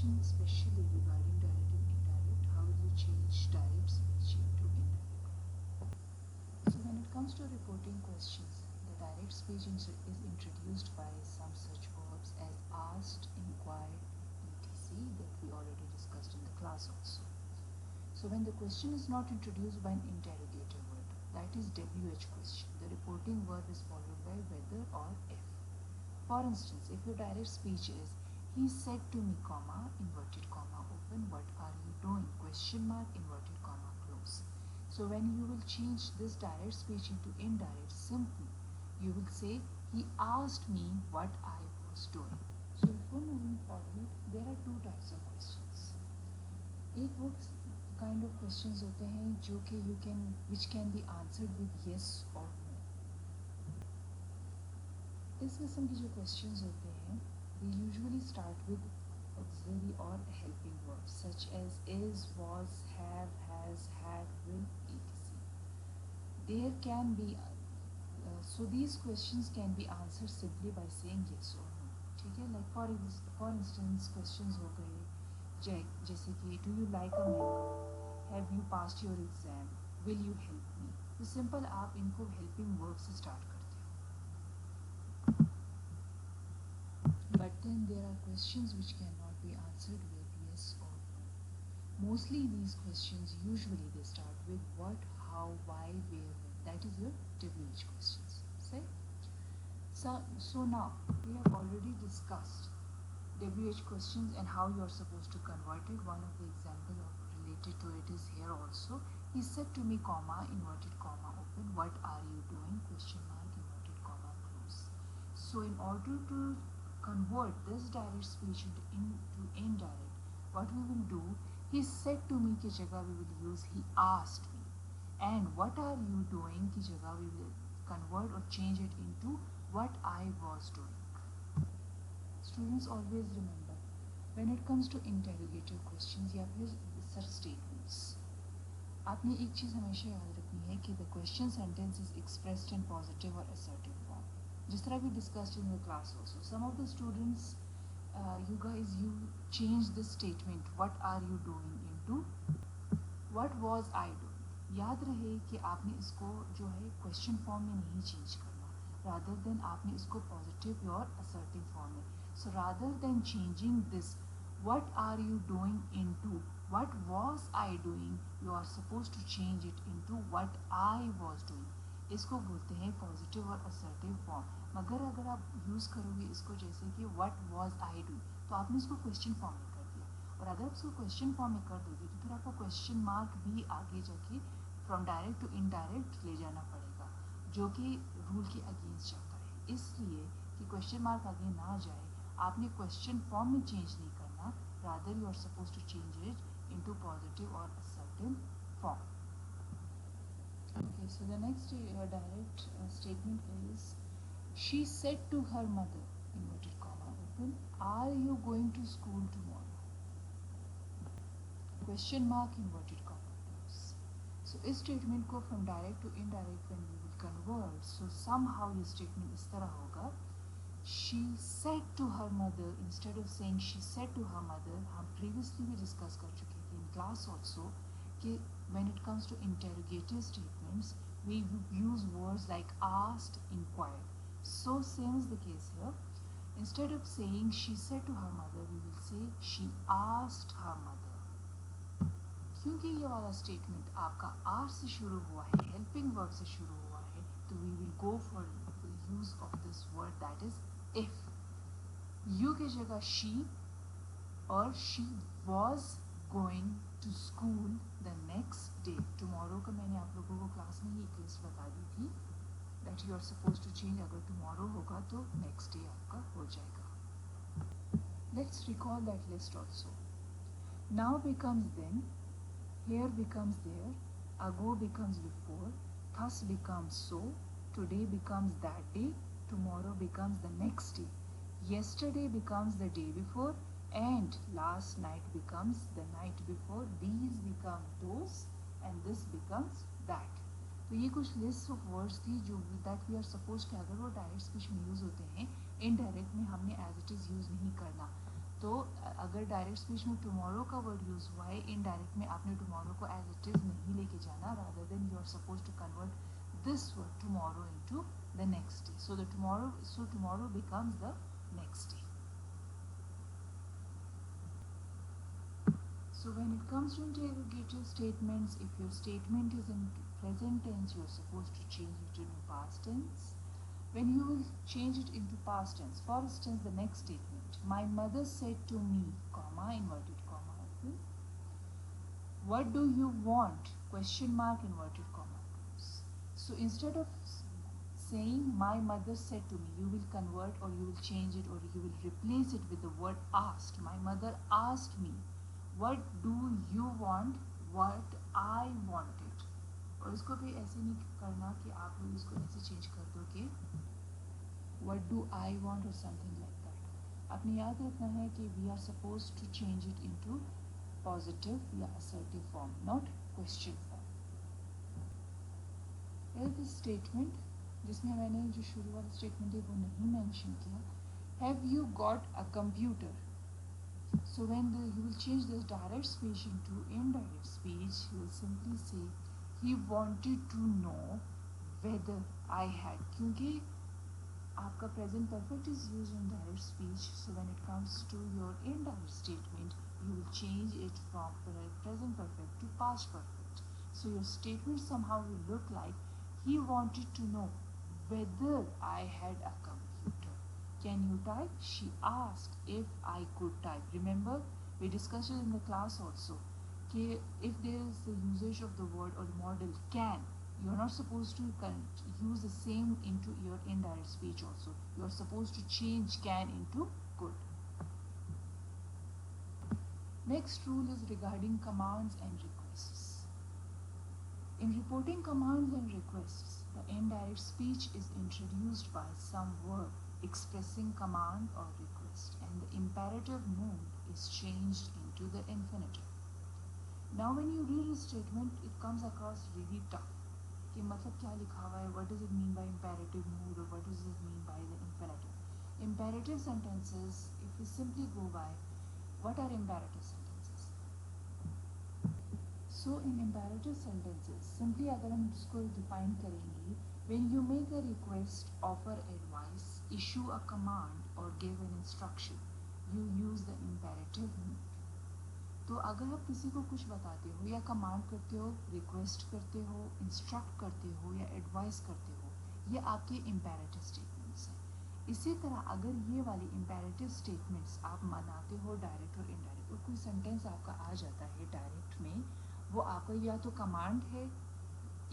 question especially regarding direct and indirect. How will you change direct speech into indirect? So when it comes to reporting questions, the direct speech is introduced by some such verbs as asked, inquired, etc. that we already discussed in the class also. So when the question is not introduced by an interrogative word, that is WH question, the reporting verb is followed by whether or if. For instance, if your direct speech is, he said to me, comma, inverted comma open, what are you doing? Question mark, inverted comma close. So when you will change this direct speech into indirect, simply you will say, he asked me what I was doing. So before moving forward, there are two types of questions. एक वो kind of questions होते हैं जो कि you can which can be answered with yes और no. इस किस्म के जो क्वेश्चंस होते हैं they usually start with auxiliary और helping verbs such as is, was, have, has, had, will, etc. There can be so these questions can be answered simply by saying yes or no. ठीक है, like for instance questions हो गए जैसे कि do you like a mango, have you passed your exam, will you help me. तो simple आप इनको helping verb से स्टार्ट करते हो. But then there are questions which cannot be answered with yes or no. Mostly these questions usually they start with what, how, why, where, when. That is your WH questions. Say. So now we have already discussed WH questions and how you are supposed to convert it. One of the examples related to it is here also. He said to me, comma, inverted comma open, what are you doing? Question mark, inverted comma close. So in order to convert this direct speech into indirect, what we will do, he said to me की जगह we will use he asked me, and what are you doing की जगह we will convert or change it into what I was doing. Students always remember when it comes to interrogative questions या फिर such statements, आपने एक चीज़ हमेशा याद रखनी है कि the question sentence is expressed in positive or assertive form. जिस तरह we discussed in the class also. Some of the students, you guys, you change this statement what are you doing into what was I doing. याद रहे कि आपने इसको जो है question form में नहीं चेंज करना, रादर देन आपने इसको पॉजिटिव और असर्टिव फॉर्म में. So rather than changing this what are you doing into what was I doing, you are supposed to change it into what I was doing. इसको बोलते हैं positive और assertive form. मगर अगर आप use करोगे इसको जैसे कि what was I doing, तो आपने इसको क्वेश्चन फॉर्म में कर दिया. और अगर आप इसको क्वेश्चन फॉर्म में कर दोगे तो फिर आपको क्वेश्चन मार्क भी आगे जाके फ्रॉम डायरेक्ट टू इनडायरेक्ट ले जाना पड़ेगा, जो कि रूल के अगेंस्ट जाता है. इसलिए कि क्वेश्चन मार्क आगे ना जाए, आपने क्वेश्चन फॉर्म में चेंज नहीं करना, rather you are suppose to change it into positive और assertive form. Okay, so the next direct statement is, she said to her mother, inverted comma open, are you going to school tomorrow? Question mark, inverted comma close. So इस statement को from direct to indirect when we will convert, so somehow ये statement इस तरह होगा, she said to her mother instead of saying she said to her mother. हम previously भी discuss कर चुके थे in class also कि when it comes to interrogative statements we use words like asked, inquired. So same is the case here. Instead of saying she said to her mother, we will say she asked her mother. क्योंकि ये वाला statement आपका are से शुरू हुआ है, helping verb से शुरू हुआ है, तो we will go for use of this word that is if. You की जगह शी और she was going to school the next day. Tomorrow का मैंने आप लोगों को क्लास में ही एक लिस्ट बता दी थी that you are suppose to change. अगर टुमारो होगा तो नेक्स्ट डे आपका हो जाएगा. Let's recall that list also. Now becomes then, here becomes there, ago becomes before, thus becomes so, today becomes that day, tomorrow becomes the next day, yesterday becomes the day before, and last night becomes the night before, these become those, and this becomes that. तो ये कुछ list of words थी जो that we are suppose कि अगर वो direct speech में use होते हैं, इनडायरेक्ट में हमने एज इट इज़ यूज़ नहीं करना. तो अगर डायरेक्ट स्पीच में टुमारो का वर्ड यूज हुआ है, इनडायरेक्ट में आपने टुमारो को एज इट इज नहीं लेके जाना, rather than you are suppose to convert this word tomorrow into the next day. So tomorrow becomes the next day. So when it comes to interrogative statements, if your statement is in present tense, you are supposed to change it into past tense. When you will change it into past tense, for instance, the next statement, my mother said to me, comma, inverted comma open, what do you want, question mark, inverted comma close. So instead of saying my mother said to me, you will convert or you will change it or you will replace it with the word asked. My mother asked me, what do you want, what I wanted. और इसको भी ऐसे नहीं करना कि आप लोग इसको ऐसे चेंज कर दो कि what do I want or something like that. आपने याद रखना है कि we are supposed to change it into positive या assertive form, not question form. Here this statement जिसमें मैंने जो शुरू वाला statement है वो नहीं mention किया. Have you got a computer? So when you will change this direct speech into indirect speech, you will simply say he wanted to know whether I had. क्योंकि आपका present perfect is used in direct speech, so when it comes to your indirect statement, you will change it from present perfect to past perfect. So your statement somehow will look like, he wanted to know whether I had a computer. Can you type? She asked if I could type. Remember, we discussed it in the class also. Okay, if there is the usage of the word or model can, you are not supposed to use the same into your indirect speech also. You are supposed to change can into could. Next rule is regarding commands and requests. In reporting commands and requests, the indirect speech is introduced by some verb expressing command or request, and the imperative mood is changed into the infinitive. Now when you read a statement, it comes across really tough. कि मतलब क्या लिखा हुआ है, what does it mean by imperative mood or what does it mean by the infinitive. Imperative sentences, if we simply go by, what are imperative sentences? So in imperative sentences, simply अगर हम इसको define करेंगे, when you make a request, offer advice, issue a command or give an instruction, you use the imperative mood. तो अगर आप किसी को कुछ बताते हो या कमांड करते हो, रिक्वेस्ट करते हो, इंस्ट्रक्ट करते हो या एडवाइस करते हो, ये आपके इम्पेरेटिव स्टेटमेंट्स हैं. इसी तरह अगर ये वाली इम्पेरेटिव स्टेटमेंट्स आप बनाते हो डायरेक्ट और इनडायरेक्ट, और कोई सेंटेंस आपका आ जाता है डायरेक्ट में, वो आपका या तो कमांड है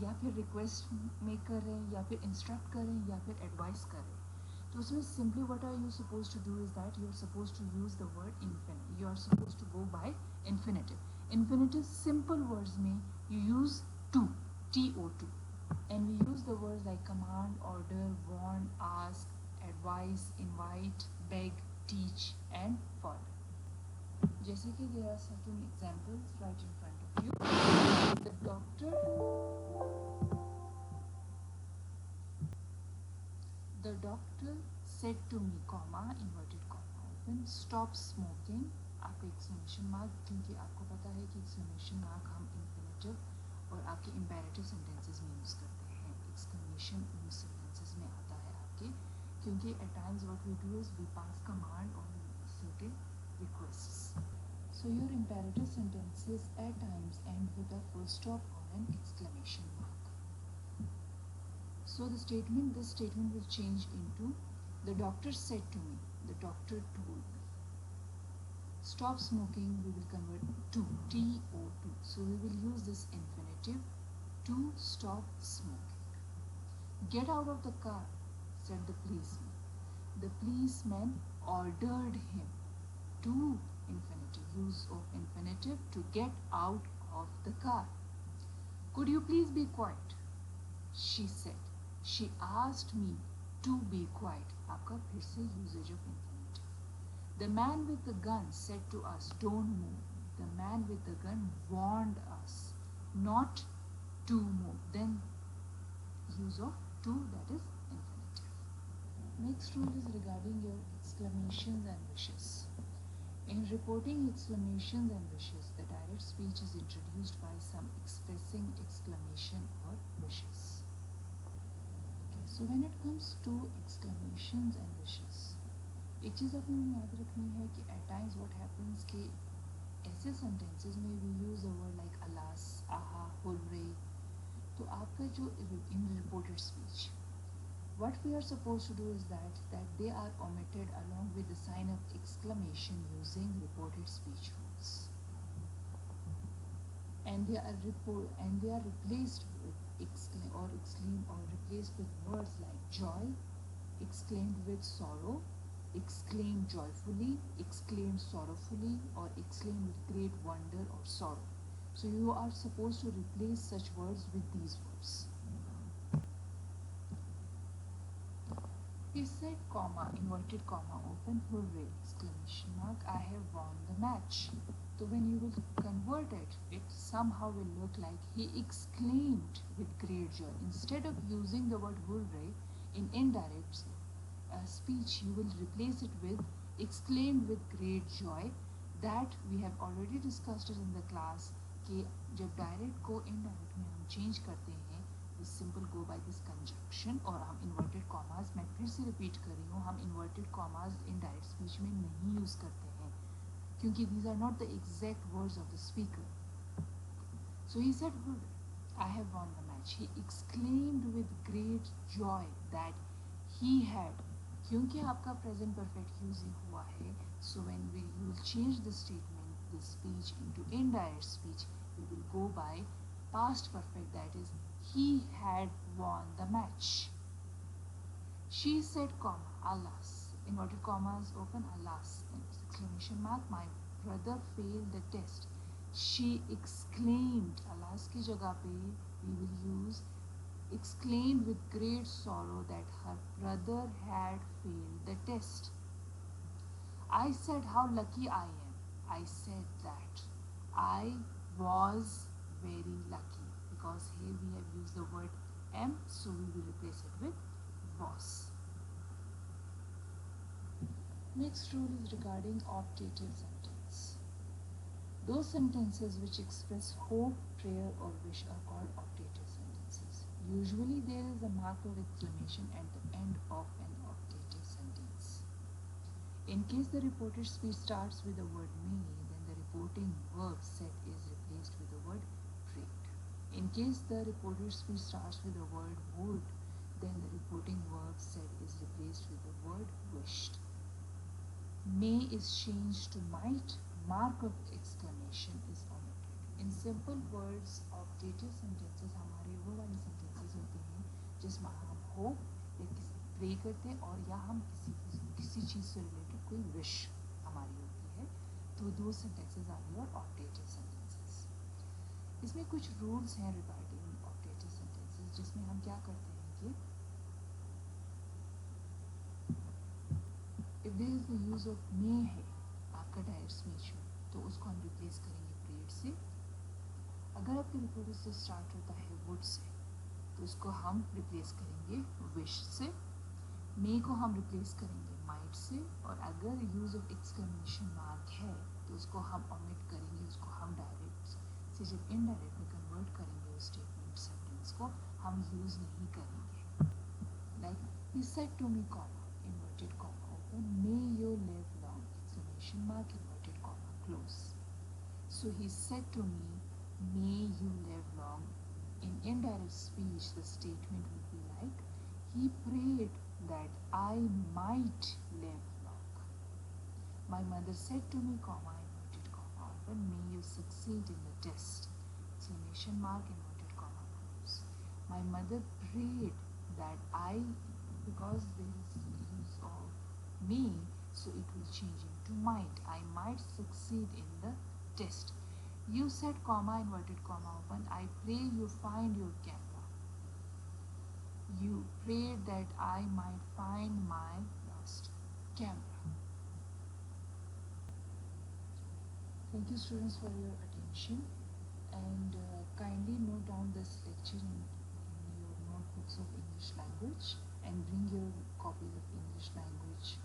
या फिर रिक्वेस्ट में कर रहे हैं या फिर इंस्ट्रक्ट कर रहे हैं या फिर एडवाइस कर रहे हैं, तो उसमें simply what are you suppose to do is that you are suppose to use the word infinite. You are suppose to go by infinitive. Infinitive simple words में you use to, TO2, and we use the words like command, order, warn, ask, advise, invite, beg, teach and follow. जैसे कि there are certain examples right in front of you. The doctor said to me, comma, inverted comma open, stop smoking, आपका exclamation mark, क्योंकि आपको पता है कि exclamation mark हम infinitive और आपके imperative sentences में यूज करते हैं. exclamation उन sentences में आता है आपके, क्योंकि at times what we do is we pass command or certain requests. So your imperative sentences at times end with a full stop or an exclamation mark. So this statement will change into, the doctor said to me, the doctor told me. Stop smoking, we will convert to TO2. So we will use this infinitive to stop smoking. Get out of the car, said the policeman. The policeman ordered him. To infinitive, use of infinitive to get out of the car. Could you please be quiet? She said. She asked me to be quiet. आपका फिर से usage of infinitive. The man with the gun said to us, don't move. The man with the gun warned us not to move. Then use of to, that is infinitive. Next rule is regarding your exclamations and wishes. In reporting exclamations and wishes, the direct speech is introduced by some expressing exclamation or wishes. Okay, so when it comes to exclamations and wishes, एक चीज़ अपने याद रखनी है कि at times what happens कि ऐसे sentences में we use a word like alas, aha, hooray. तो आपका जो in reported speech, what we are supposed to do is that they are omitted along with the sign of exclamation using reported speech rules, and they are replaced with exclaim or replaced with words like joy, exclaimed with sorrow, exclaimed joyfully, exclaimed sorrowfully, or exclaimed with great wonder or sorrow. So you are supposed to replace such words with these words. He said, comma, inverted comma, open, hooray, exclamation mark, I have won the match. So when you will convert it, it somehow will look like he exclaimed with great joy. Instead of using the word hooray in indirect speech, you will replace it with exclaimed with great joy. That we have already discussed it in the class कि जब direct को indirect में हम change करते हैं, we simple go by this conjunction, और हम inverted commas, मैं फिर से रिपीट कर रही हूँ, हम inverted commas indirect speech में नहीं यूज़ करते हैं क्योंकि these are not the exact words of the speaker. So he said, I have won the match. He exclaimed with great joy that he had, क्योंकि आपका present perfect using हुआ है, so when we will change the statement, the speech into indirect speech, we will go by past perfect, that is, he had won the match. She said, comma, alas, inverted commas open, alas, exclamation mark, my brother failed the test. She exclaimed, alas की जगह पे we will use exclaimed with great sorrow that her brother had failed the test. I said how lucky I am. I said that I was very lucky, because here we have used the word am, so we will replace it with was. Next rule is regarding optative sentence. Those sentences which express hope, prayer or wish are called optative sentences. Usually there is a mark of exclamation at the end of an optative sentence. In case the reported speech starts with the word may, then the reporting verb said is replaced with the word prayed. In case the reported speech starts with the word would, then the reporting verb said is replaced with the word wished. May is changed to might, mark of exclamation is omitted. In simple words, optative sentences हमारे वो वाले sentences होते हैं जिसमें हम hope या pray करते हैं और या हम किसी चीज़ से रिलेटेड कोई विश हमारी होती है, तो दो sentences आ गए और optative sentences. इसमें कुछ rules हैं regarding optative sentences जिसमें हम क्या करते हैं कि if there is the use of may है आपका डायरेक्ट स्पीच में, तो उसको हम रिप्लेस करेंगे प्रेड से. अगर आपके रिपोर्टर से स्टार्ट होता है वुड से, तो उसको हम रिप्लेस करेंगे विश से. मे को हम रिप्लेस करेंगे माइट से, और अगर यूज ऑफ एक्सक्लेमेशन मार्क है तो उसको हम ओमिट करेंगे, उसको हम डायरेक्ट से जब इनडायरेक्ट में कन्वर्ट करेंगे उस स्टेटमेंट सेंटेंस को हम यूज नहीं करेंगे. Like he said to me comma, inverted comma open, may you live long, exclamation mark, inverted comma close. So he said to me, may you live long. In indirect speech, the statement would be like, he prayed that I might live long. My mother said to me, comma, inverted comma open, may you succeed in the test, exclamation mark, inverted comma close. My mother prayed that I, because there is use of me, so it will change into might. I might succeed in the test. You said comma, inverted comma open, I pray you find your camera. You prayed that I might find my lost camera. Thank you students for your attention, and kindly note down this lecture in your notebooks of English language and bring your copies of English language